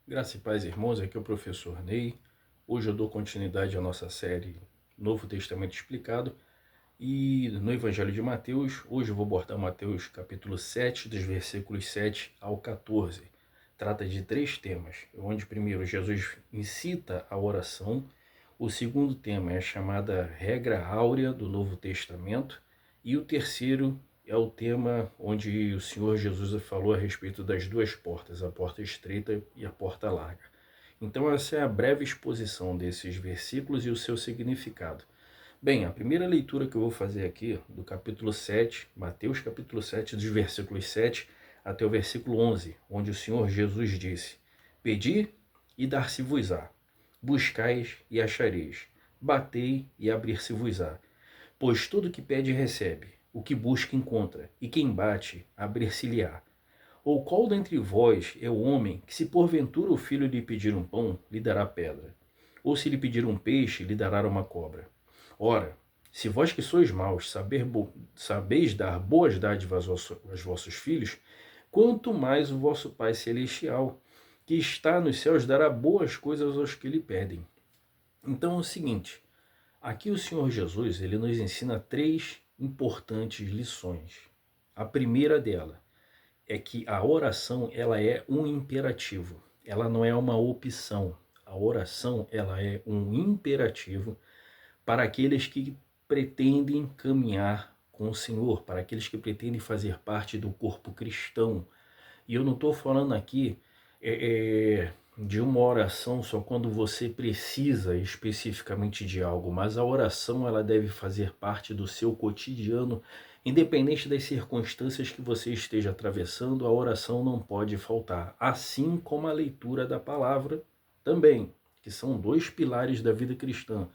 Graça e paz, irmãos, aqui é o professor Ney. Hoje eu dou continuidade à nossa série Novo Testamento Explicado e no Evangelho de Mateus. Hoje eu vou abordar Mateus capítulo 7, dos versículos 7 ao 14. Trata de três temas, onde primeiro Jesus incita a oração, o segundo tema é a chamada regra áurea do Novo Testamento e o terceiro é o tema onde o Senhor Jesus falou a respeito das duas portas, a porta estreita e a porta larga. Então essa é a breve exposição desses versículos e o seu significado. Bem, a primeira leitura que eu vou fazer aqui, do capítulo 7, Mateus capítulo 7, dos versículos 7 até o versículo 11, onde o Senhor Jesus disse: Pedi e dar-se-vos-á, buscais e achareis, batei e abrir-se-vos-á. Pois todo que pede recebe, o que busca encontra, e quem bate, abrir-se-lhe-á. Ou qual dentre vós é o homem que, se porventura o filho lhe pedir um pão, lhe dará pedra? Ou se lhe pedir um peixe, lhe dará uma cobra? Ora, se vós que sois maus sabeis dar boas dádivas aos vossos filhos, quanto mais o vosso Pai Celestial, que está nos céus, dará boas coisas aos que lhe pedem. Então é o seguinte, aqui o Senhor Jesus ele nos ensina três importantes lições. A primeira dela é que a oração ela é um imperativo, ela não é uma opção. A oração ela é um imperativo para aqueles que pretendem caminhar com o Senhor, para aqueles que pretendem fazer parte do corpo cristão. E eu não estou falando aqui de uma oração só quando você precisa especificamente de algo, mas a oração ela deve fazer parte do seu cotidiano, independente das circunstâncias que você esteja atravessando, a oração não pode faltar, assim como a leitura da palavra também, que são dois pilares da vida cristã,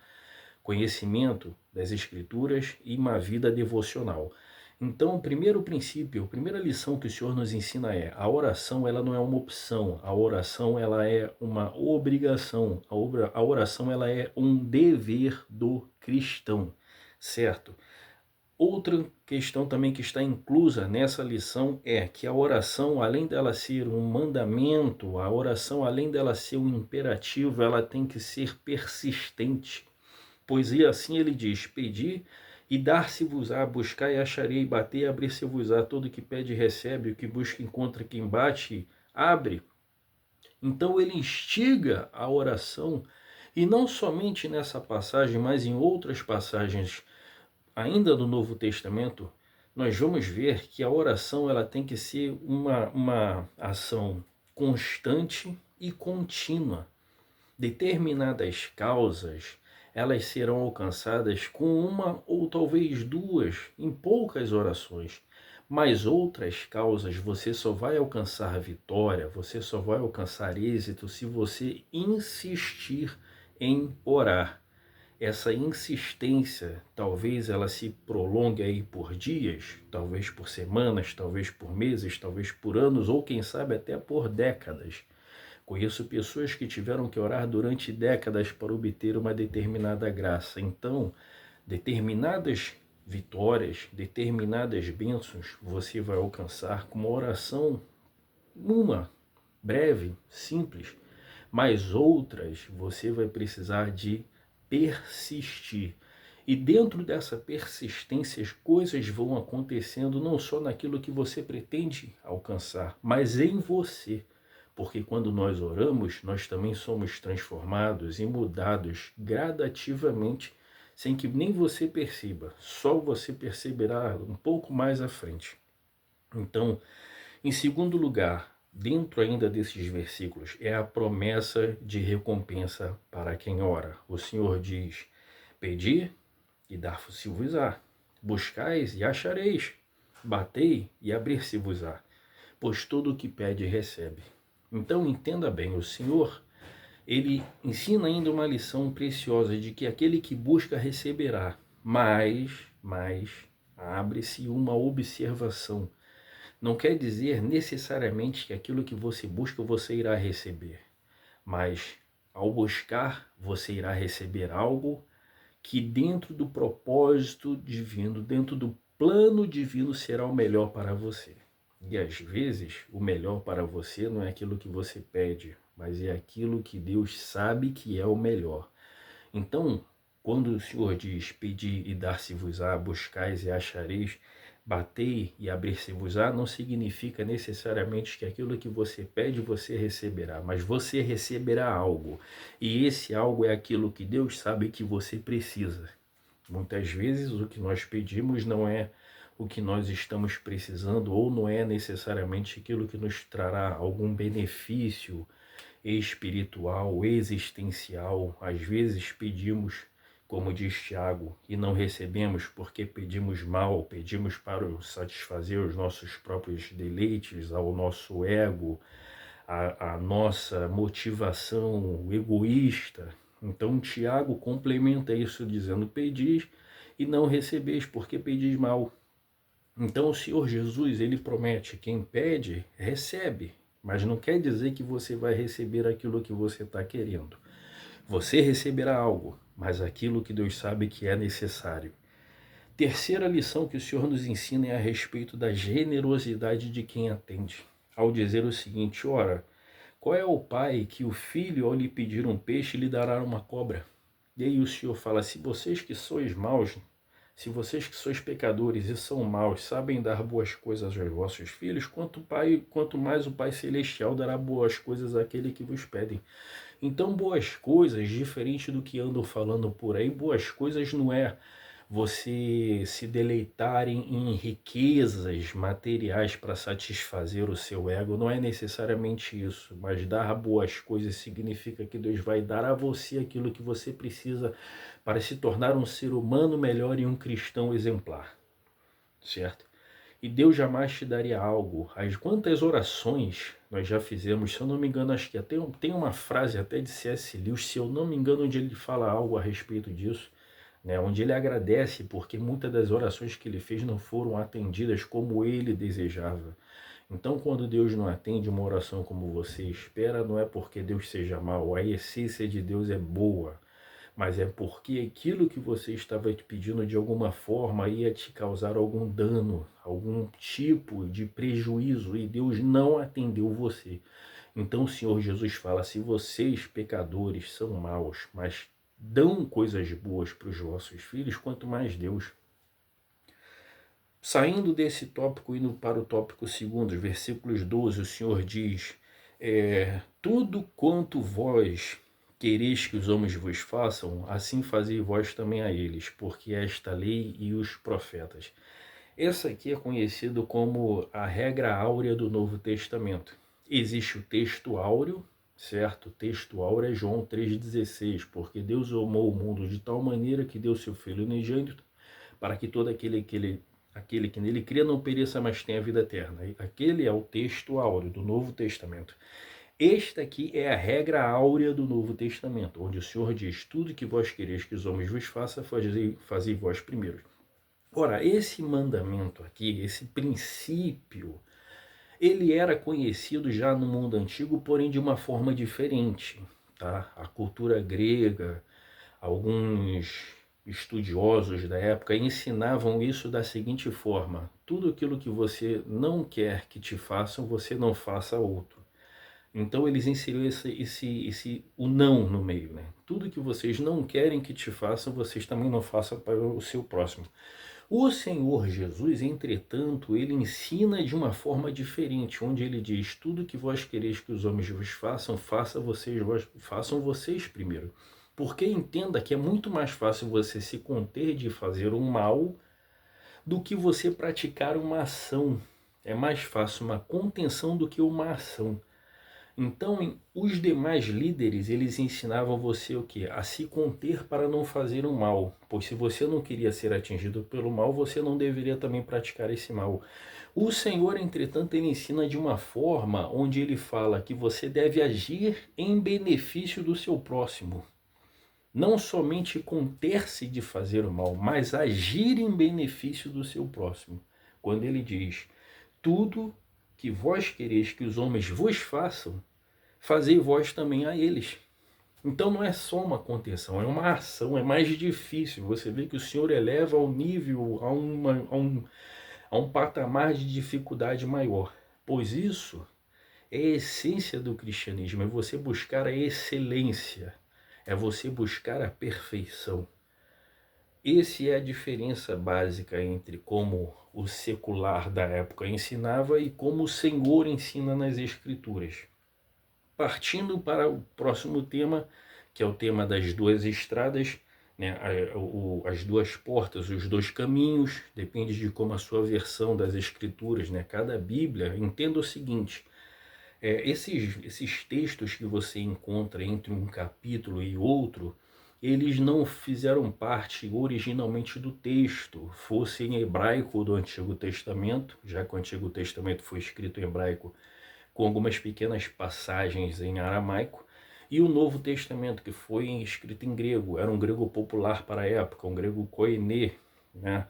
conhecimento das escrituras e uma vida devocional. Então, o primeiro princípio, a primeira lição que o Senhor nos ensina é: a oração ela não é uma opção, a oração ela é uma obrigação, a oração ela é um dever do cristão, certo? Outra questão também que está inclusa nessa lição é que a oração, além dela ser um mandamento, a oração, além dela ser um imperativo, ela tem que ser persistente. Pois e assim ele diz: Pedi e dar-se-vos-á, buscai e acharei, bater e abrir-se-vos-á, todo que pede recebe, o que busca encontra, quem bate abre. Então ele instiga a oração, e não somente nessa passagem, mas em outras passagens ainda do Novo Testamento, nós vamos ver que a oração ela tem que ser uma ação constante e contínua. Determinadas causas, elas serão alcançadas com uma ou talvez duas, em poucas orações. Mas outras causas você só vai alcançar vitória, você só vai alcançar êxito se você insistir em orar. Essa insistência, talvez ela se prolongue aí por dias, talvez por semanas, talvez por meses, talvez por anos, ou quem sabe até por décadas. Conheço pessoas que tiveram que orar durante décadas para obter uma determinada graça. Então, determinadas vitórias, determinadas bênçãos você vai alcançar com uma oração, uma, breve, simples, mas outras você vai precisar de persistir. E dentro dessa persistência, as coisas vão acontecendo não só naquilo que você pretende alcançar, mas em você. Porque quando nós oramos, nós também somos transformados e mudados gradativamente, sem que nem você perceba. Só você perceberá um pouco mais à frente. Então, em segundo lugar, dentro ainda desses versículos, é a promessa de recompensa para quem ora. O Senhor diz: Pedi e dar-se-vos-á, buscais e achareis, batei e abrir-se-vos-á, pois todo o que pede recebe. Então entenda bem, o Senhor, ele ensina ainda uma lição preciosa de que aquele que busca receberá, mas abre-se uma observação. Não quer dizer necessariamente que aquilo que você busca você irá receber, mas ao buscar você irá receber algo que dentro do propósito divino, dentro do plano divino será o melhor para você. E às vezes, o melhor para você não é aquilo que você pede, mas é aquilo que Deus sabe que é o melhor. Então, quando o Senhor diz, pedi e dar-se-vos-á, buscais e achareis, batei e abrir-se-vos-á, não significa necessariamente que aquilo que você pede você receberá, mas você receberá algo. E esse algo é aquilo que Deus sabe que você precisa. Muitas vezes o que nós pedimos não é o que nós estamos precisando, ou não é necessariamente aquilo que nos trará algum benefício espiritual, existencial. Às vezes pedimos, como diz Tiago, e não recebemos porque pedimos mal, pedimos para satisfazer os nossos próprios deleites, ao nosso ego, a nossa motivação egoísta. Então Tiago complementa isso dizendo, pedis e não recebeis porque pedis mal. Então o Senhor Jesus, ele promete, quem pede, recebe. Mas não quer dizer que você vai receber aquilo que você está querendo. Você receberá algo, mas aquilo que Deus sabe que é necessário. Terceira lição que o Senhor nos ensina é a respeito da generosidade de quem atende. Ao dizer o seguinte, ora, qual é o pai que o filho, ao lhe pedir um peixe, lhe dará uma cobra? E aí o Senhor fala, se vocês que sois maus, se vocês que sois pecadores e são maus, sabem dar boas coisas aos vossos filhos, quanto mais o Pai Celestial dará boas coisas àquele que vos pedem. Então, boas coisas, diferente do que andam falando por aí, boas coisas não é você se deleitar em riquezas materiais para satisfazer o seu ego, não é necessariamente isso, mas dar boas coisas significa que Deus vai dar a você aquilo que você precisa para se tornar um ser humano melhor e um cristão exemplar, certo? E Deus jamais te daria algo. As quantas orações nós já fizemos, se eu não me engano, acho que até tem uma frase até de C.S. Lewis, se eu não me engano, onde ele fala algo a respeito disso, né, onde ele agradece porque muitas das orações que ele fez não foram atendidas como ele desejava. Então, quando Deus não atende uma oração como você espera, não é porque Deus seja mau, a essência de Deus é boa, mas é porque aquilo que você estava te pedindo de alguma forma ia te causar algum dano, algum tipo de prejuízo, e Deus não atendeu você. Então o Senhor Jesus fala, se vocês pecadores são maus, mas dão coisas boas para os vossos filhos, quanto mais Deus. Saindo desse tópico, indo para o tópico segundo, versículos 12, o Senhor diz, tudo quanto vós quereis que os homens vos façam, assim fazei vós também a eles, porque esta lei e os profetas. Essa aqui é conhecido como a regra áurea do Novo Testamento. Existe o texto áureo, certo? O texto áureo é João 3,16, porque Deus amou o mundo de tal maneira que deu seu Filho unigênito, para que todo aquele que nele crê não pereça, mas tenha vida eterna. Aquele é o texto áureo do Novo Testamento. Esta aqui é a regra áurea do Novo Testamento, onde o Senhor diz, tudo que vós quereis que os homens vos façam, fazei vós primeiro. Ora, esse mandamento aqui, esse princípio, ele era conhecido já no mundo antigo, porém de uma forma diferente, tá? A cultura grega, alguns estudiosos da época ensinavam isso da seguinte forma, tudo aquilo que você não quer que te façam, você não faça a outro. Então eles inseriram o não no meio, né? Tudo que vocês não querem que te façam, vocês também não façam para o seu próximo. O Senhor Jesus, entretanto, ele ensina de uma forma diferente, onde ele diz, tudo que vós quereis que os homens vos façam, façam vocês primeiro. Porque entenda que é muito mais fácil você se conter de fazer um mal do que você praticar uma ação. É mais fácil uma contenção do que uma ação. Então, os demais líderes, eles ensinavam você o quê? A se conter para não fazer o mal. Pois se você não queria ser atingido pelo mal, você não deveria também praticar esse mal. O Senhor, entretanto, ele ensina de uma forma onde ele fala que você deve agir em benefício do seu próximo. Não somente conter-se de fazer o mal, mas agir em benefício do seu próximo. Quando ele diz, tudo que vós quereis que os homens vos façam, fazei vós também a eles. Então não é só uma contenção, é uma ação, é mais difícil. Você vê que o Senhor eleva ao nível, a um patamar de dificuldade maior, pois isso é a essência do cristianismo, é você buscar a excelência, é você buscar a perfeição. Essa é a diferença básica entre como o secular da época ensinava e como o Senhor ensina nas Escrituras. Partindo para o próximo tema, que é o tema das duas estradas, né? As duas portas, os dois caminhos, depende de como a sua versão das Escrituras, né? Cada Bíblia, entenda o seguinte, esses textos que você encontra entre um capítulo e outro, eles não fizeram parte originalmente do texto, fosse em hebraico do Antigo Testamento, já que o Antigo Testamento foi escrito em hebraico com algumas pequenas passagens em aramaico, e o Novo Testamento, que foi escrito em grego, era um grego popular para a época, um grego koiné, né?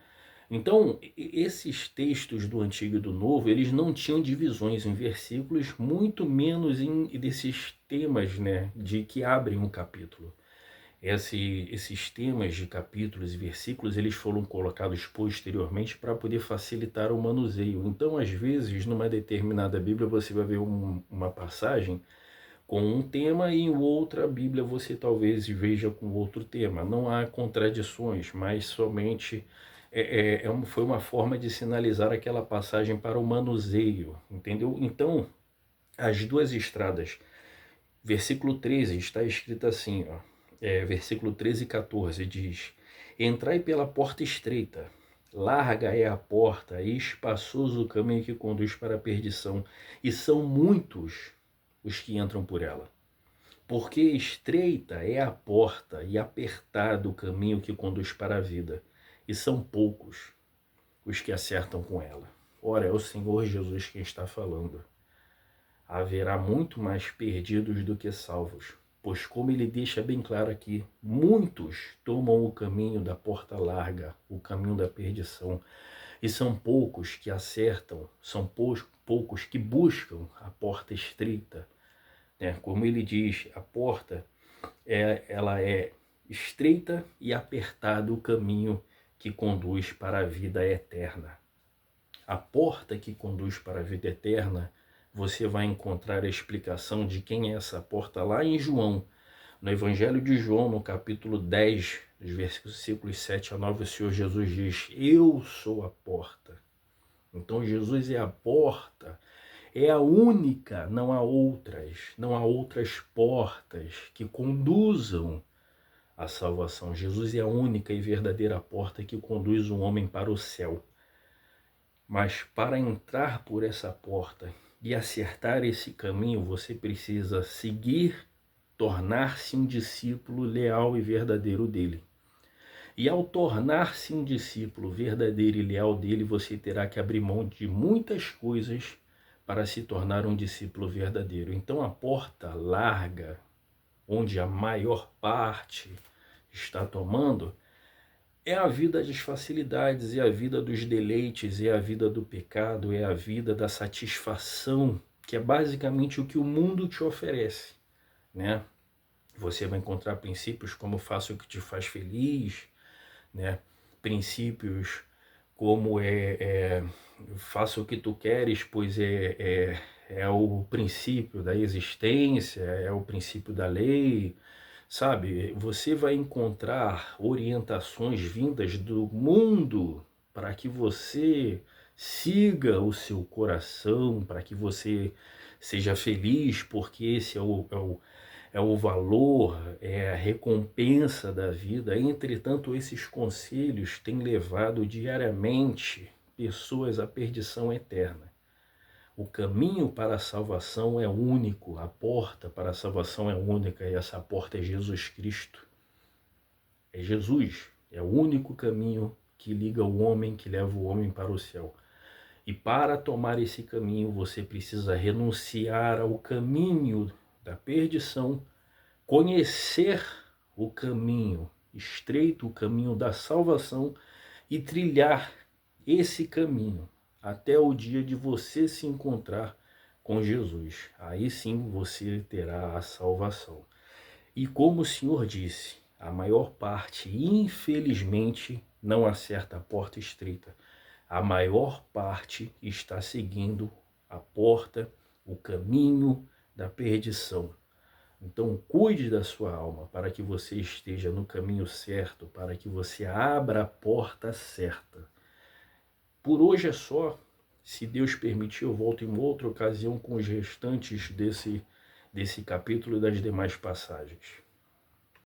Então, esses textos do Antigo e do Novo, eles não tinham divisões em versículos, muito menos em desses temas, né, de que abrem um capítulo. Esses temas de capítulos e versículos, eles foram colocados posteriormente para poder facilitar o manuseio. Então, às vezes, numa determinada Bíblia, você vai ver uma passagem com um tema e em outra Bíblia você talvez veja com outro tema. Não há contradições, mas somente foi uma forma de sinalizar aquela passagem para o manuseio, entendeu? Então, as duas estradas, versículo 13 está escrito assim, ó, versículo 13 e 14 diz: Entrai pela porta estreita, larga é a porta e espaçoso o caminho que conduz para a perdição, e são muitos os que entram por ela. Porque estreita é a porta e apertado o caminho que conduz para a vida, e são poucos os que acertam com ela. Ora, é o Senhor Jesus quem está falando. Haverá muito mais perdidos do que salvos, pois como ele deixa bem claro aqui, muitos tomam o caminho da porta larga, o caminho da perdição, e são poucos que acertam, são poucos que buscam a porta estreita, né? Como ele diz, a porta ela é estreita e apertado o caminho que conduz para a vida eterna. A porta que conduz para a vida eterna, você vai encontrar a explicação de quem é essa porta lá em João. No Evangelho de João, no capítulo 10, dos versículos 7 a 9, o Senhor Jesus diz: Eu sou a porta. Então Jesus é a porta, é a única, não há outras portas que conduzam à salvação. Jesus é a única e verdadeira porta que conduz um homem para o céu. Mas para entrar por essa porta e acertar esse caminho, você precisa seguir, tornar-se um discípulo leal e verdadeiro dele. E ao tornar-se um discípulo verdadeiro e leal dele, você terá que abrir mão de muitas coisas para se tornar um discípulo verdadeiro. Então a porta larga, onde a maior parte está tomando, é a vida das facilidades, é a vida dos deleites, é a vida do pecado, é a vida da satisfação, que é basicamente o que o mundo te oferece, né? Você vai encontrar princípios como faça o que te faz feliz, né? Princípios como faça o que tu queres, pois é o princípio da existência, é o princípio da lei, sabe? Você vai encontrar orientações vindas do mundo para que você siga o seu coração, para que você seja feliz, porque esse é o valor, é a recompensa da vida. Entretanto, esses conselhos têm levado diariamente pessoas à perdição eterna. O caminho para a salvação é único, a porta para a salvação é única, e essa porta é Jesus Cristo. É Jesus, é o único caminho que liga o homem, que leva o homem para o céu. E para tomar esse caminho, você precisa renunciar ao caminho da perdição, conhecer o caminho estreito, o caminho da salvação, e trilhar esse caminho até o dia de você se encontrar com Jesus. Aí sim você terá a salvação. E como o Senhor disse, a maior parte, infelizmente, não acerta a porta estreita. a maior parte está seguindo a porta, o caminho da perdição. Então, cuide da sua alma para que você esteja no caminho certo, para que você abra a porta certa. Por hoje é só. Se Deus permitir, eu volto em outra ocasião com os restantes desse capítulo e das demais passagens.